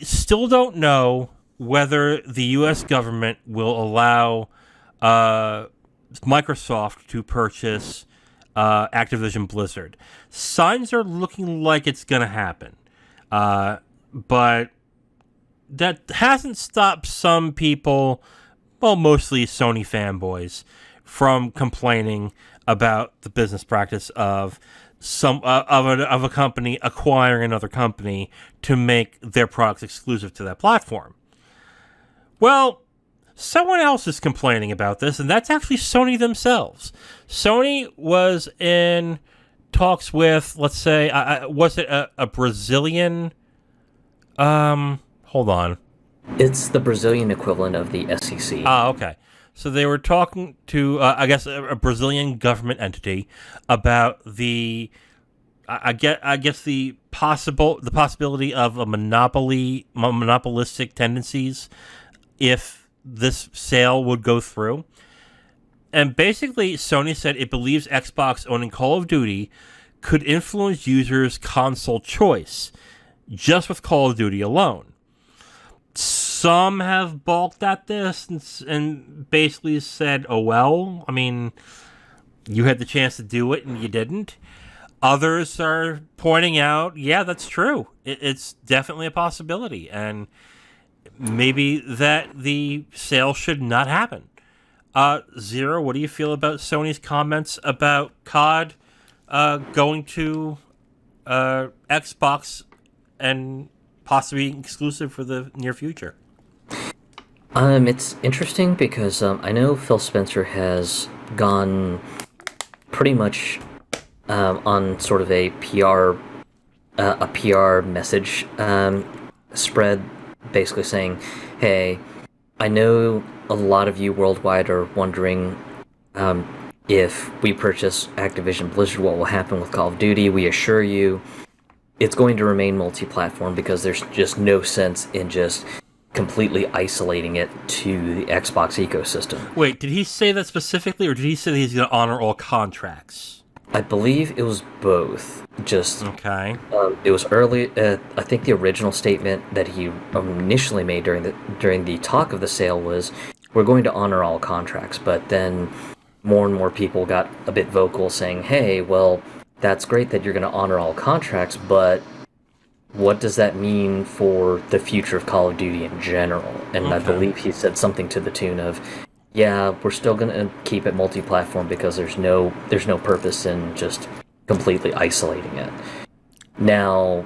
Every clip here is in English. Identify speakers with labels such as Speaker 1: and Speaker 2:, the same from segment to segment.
Speaker 1: still don't know whether the U.S. government will allow Microsoft to purchase Activision Blizzard. Signs are looking like it's going to happen. But that hasn't stopped some people, well, mostly Sony fanboys, from complaining about the business practice of of a company acquiring another company to make their products exclusive to that platform. Well, someone else is complaining about this, and that's actually Sony themselves. Sony was in talks with, let's say, was it a Brazilian? Hold on.
Speaker 2: It's the Brazilian equivalent of the SEC.
Speaker 1: Ah, okay. So they were talking to, I guess, a Brazilian government entity about the, I guess the possibility of a monopolistic tendencies if this sale would go through. And basically, Sony said it believes Xbox owning Call of Duty could influence users' console choice just with Call of Duty alone. Some have balked at this and basically said, oh, well, I mean, you had the chance to do it and you didn't. Others are pointing out, yeah, that's true. It's definitely a possibility. And maybe that the sale should not happen. Zero, what do you feel about Sony's comments about COD going to Xbox and possibly exclusive for the near future?
Speaker 2: It's interesting because I know Phil Spencer has gone pretty much on sort of a PR message spread, basically saying, "Hey, I know a lot of you worldwide are wondering if we purchase Activision Blizzard, what will happen with Call of Duty. We assure you, it's going to remain multi-platform because there's just no sense in just completely isolating it to the Xbox ecosystem."
Speaker 1: Wait, did he say that specifically, or did he say that he's going to honor all contracts?
Speaker 2: I believe it was both. Just
Speaker 1: okay.
Speaker 2: It was early. I think the original statement that he initially made during the talk of the sale was, "We're going to honor all contracts." But then more and more people got a bit vocal, saying, "Hey, well, that's great that you're going to honor all contracts, but what does that mean for the future of Call of Duty in general?" And okay. I believe he said something to the tune of, "Yeah, we're still going to keep it multi-platform because there's no purpose in just completely isolating it." Now,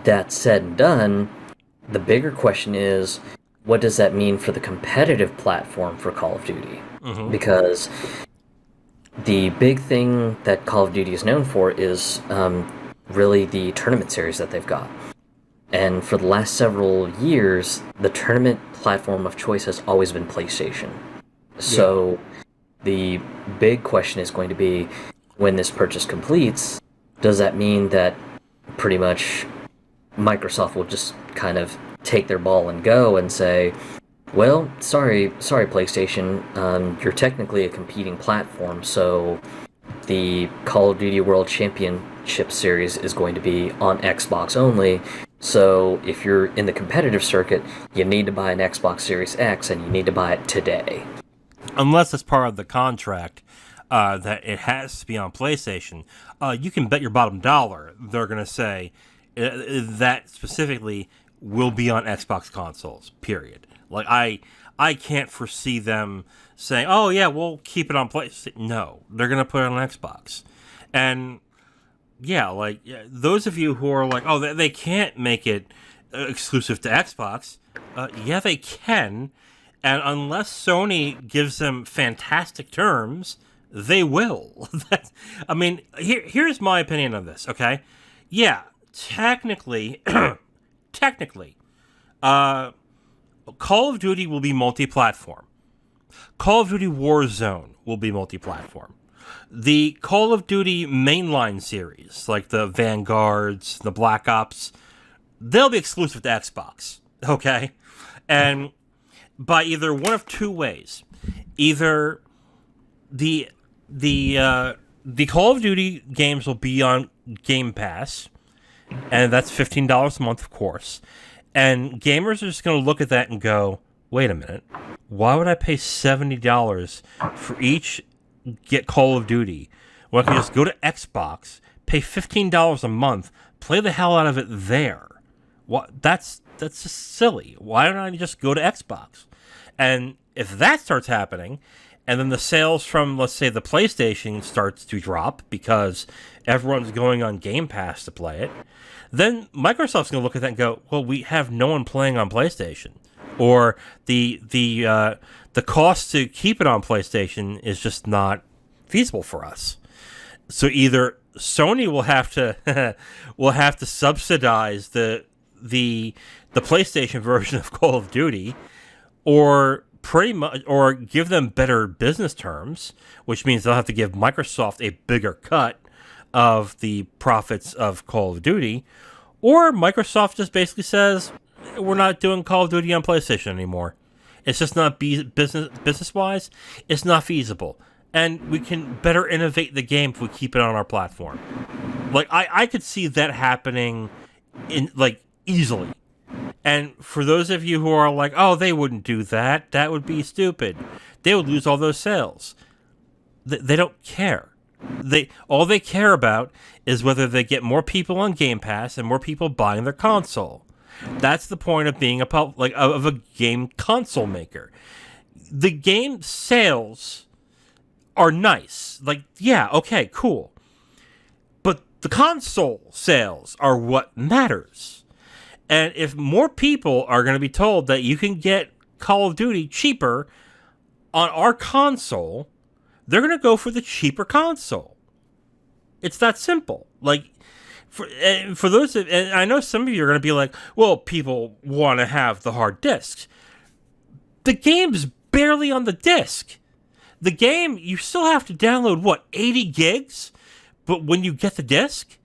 Speaker 2: that said and done, the bigger question is, what does that mean for the competitive platform for Call of Duty? Mm-hmm. Because the big thing that Call of Duty is known for is really the tournament series that they've got. And for the last several years, the tournament platform of choice has always been PlayStation. So the big question is going to be, when this purchase completes, does that mean that pretty much Microsoft will just kind of take their ball and go and say, well, sorry PlayStation, you're technically a competing platform, so the Call of Duty World Championship Series is going to be on Xbox only. So if you're in the competitive circuit, you need to buy an Xbox Series X, and you need to buy it today.
Speaker 1: Unless it's part of the contract that it has to be on PlayStation. You can bet your bottom dollar they're going to say that specifically will be on Xbox consoles, period. Like, I can't foresee them saying, oh, yeah, we'll keep it on PlayStation. No, they're going to put it on Xbox. And yeah, like, those of you who are like, oh, they can't make it exclusive to Xbox. Yeah, they can. And unless Sony gives them fantastic terms, they will. I mean, here's my opinion on this, okay? Yeah, technically, Call of Duty will be multi-platform. Call of Duty Warzone will be multi-platform. The Call of Duty mainline series, like the Vanguards, the Black Ops, they'll be exclusive to Xbox, okay? And by either one of two ways. Either the Call of Duty games will be on Game Pass, and that's $15 a month, of course. And gamers are just going to look at that and go, wait a minute, why would I pay $70 for each get Call of Duty? Well, I can just go to Xbox, pay $15 a month, play the hell out of it there. What? That's just silly. Why don't I just go to Xbox? And if that starts happening, and then the sales from, let's say, the PlayStation starts to drop because everyone's going on Game Pass to play it, then Microsoft's going to look at that and go, well, we have no one playing on PlayStation. Or the cost to keep it on PlayStation is just not feasible for us. So either Sony will have to subsidize the PlayStation version of Call of Duty, or pretty much, or give them better business terms, which means they'll have to give Microsoft a bigger cut of the profits of Call of Duty, or Microsoft just basically says, we're not doing Call of Duty on PlayStation anymore. It's just not business-wise, it's not feasible. And we can better innovate the game if we keep it on our platform. Like, I could see that happening easily. And for those of you who are like, oh, they wouldn't do that, that would be stupid, they would lose all those sales. They don't care. All they care about is whether they get more people on Game Pass and more people buying their console. That's the point of being of a game console maker. The game sales are nice. Like, yeah, okay, cool. But the console sales are what matters. And if more people are going to be told that you can get Call of Duty cheaper on our console, they're going to go for the cheaper console. It's that simple. Like, for those, and I know some of you are going to be like, well, people want to have the hard disks. The game's barely on the disc. The game, you still have to download, 80 gigs? But when you get the disc,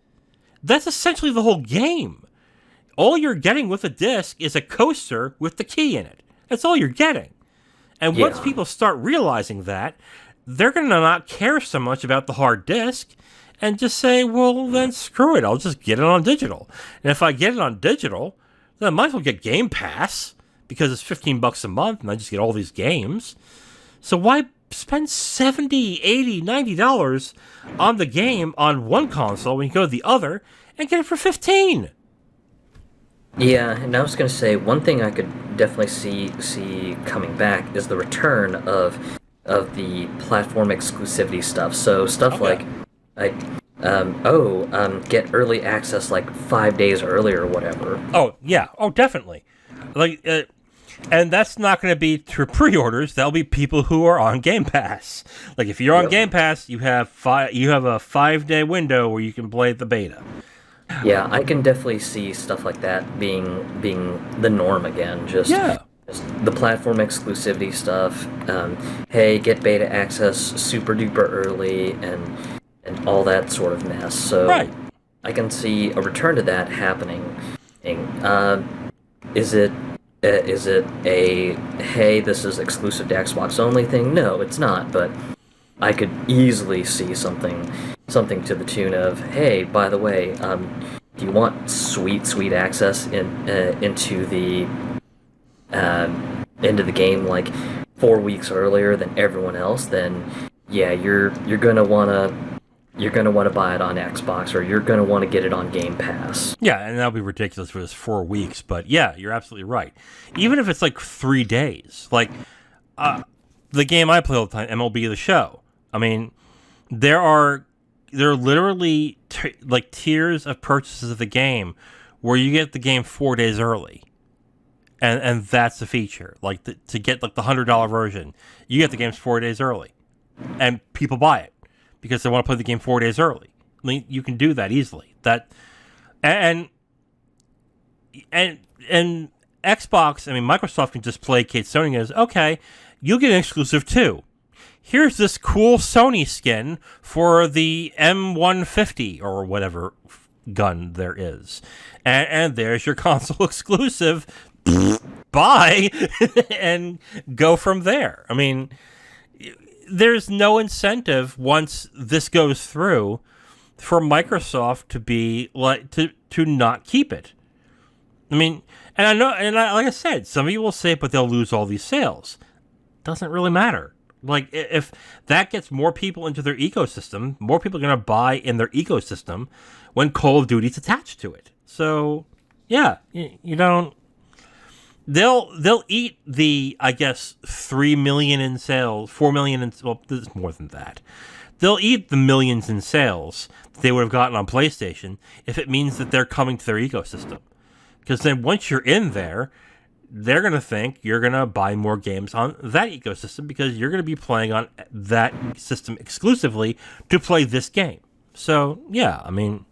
Speaker 1: that's essentially the whole game. All you're getting with a disc is a coaster with the key in it. That's all you're getting. And once people start realizing that, they're going to not care so much about the hard disk and just say, well, then screw it. I'll just get it on digital. And if I get it on digital, then I might as well get Game Pass because it's $15 a month and I just get all these games. So why spend $70, $80, $90 on the game on one console when you go to the other and get it for $15?
Speaker 2: Yeah, and I was going to say, one thing I could definitely see coming back is the return of the platform exclusivity stuff. So stuff like get early access 5 days early or whatever.
Speaker 1: Oh, yeah. Oh, definitely. And that's not going to be through pre-orders. That'll be people who are on Game Pass. Like, if you're on Game Pass, you have a 5-day window where you can play the beta.
Speaker 2: Yeah, I can definitely see stuff like that being the norm again. Just the platform exclusivity stuff. Hey, get beta access super duper early and all that sort of mess. So I can see a return to that happening. Is it a hey, this is exclusive to Xbox only thing? No, it's not. But I could easily see something to the tune of, hey, by the way, do you want sweet access into the game 4 weeks earlier than everyone else? Then yeah, you're gonna wanna buy it on Xbox, or you're gonna want to get it on Game Pass.
Speaker 1: Yeah, and that'll be ridiculous for this 4 weeks. But yeah, you're absolutely right. Even if it's 3 days, the game I play all the time, MLB The Show. I mean, there are literally tiers of purchases of the game where you get the game 4 days early, and that's the feature. To get the $100 version, you get the games 4 days early, and people buy it because they want to play the game 4 days early. I mean, you can do that easily. And Xbox, I mean, Microsoft can just placate Sony and goes, okay, you'll get an exclusive too. Here's this cool Sony skin for the M150 or whatever gun there is. And there's your console exclusive. Buy and go from there. I mean, there's no incentive once this goes through for Microsoft to be to not keep it. I mean, And I know, like I said, some of you will say, but they'll lose all these sales. Doesn't really matter. Like, if that gets more people into their ecosystem, more people are going to buy in their ecosystem when Call of Duty's attached to it. So, yeah, you don't... They'll eat the, I guess, 3 million in sales, 4 million in... Well, there's more than that. They'll eat the millions in sales that they would have gotten on PlayStation if it means that they're coming to their ecosystem. Because then once you're in there, they're going to think you're going to buy more games on that ecosystem because you're going to be playing on that system exclusively to play this game. So, yeah, I mean,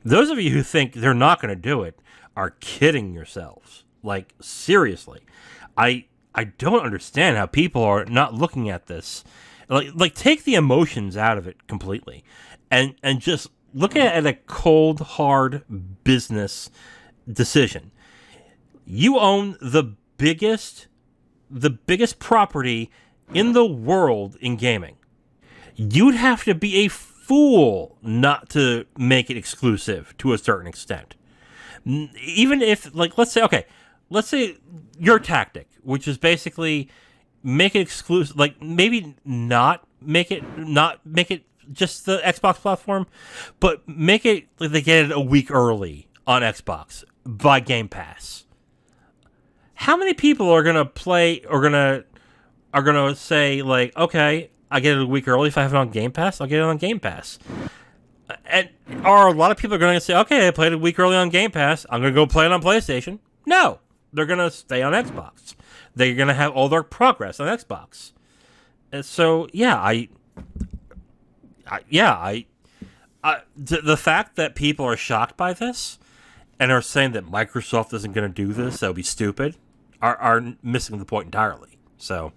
Speaker 1: those of you who think they're not going to do it are kidding yourselves. Like, seriously. I don't understand how people are not looking at this. Like take the emotions out of it completely and just look at it at a cold, hard business decision. You own the biggest property in the world in gaming. You'd have to be a fool not to make it exclusive to a certain extent. Even if, like, let's say your tactic, which is basically make it exclusive, like maybe not make it just the Xbox platform, but make it like they get it a week early on Xbox by Game Pass. How many people are gonna play or are gonna say like, okay, I get it a week early if I have it on Game Pass, I'll get it on Game Pass. And are a lot of people going to say, okay, I played it a week early on Game Pass, I'm gonna go play it on PlayStation? No, they're gonna stay on Xbox. They're gonna have all their progress on Xbox. And so yeah, the fact that people are shocked by this and are saying that Microsoft isn't going to do this, that would be stupid, are missing the point entirely. So,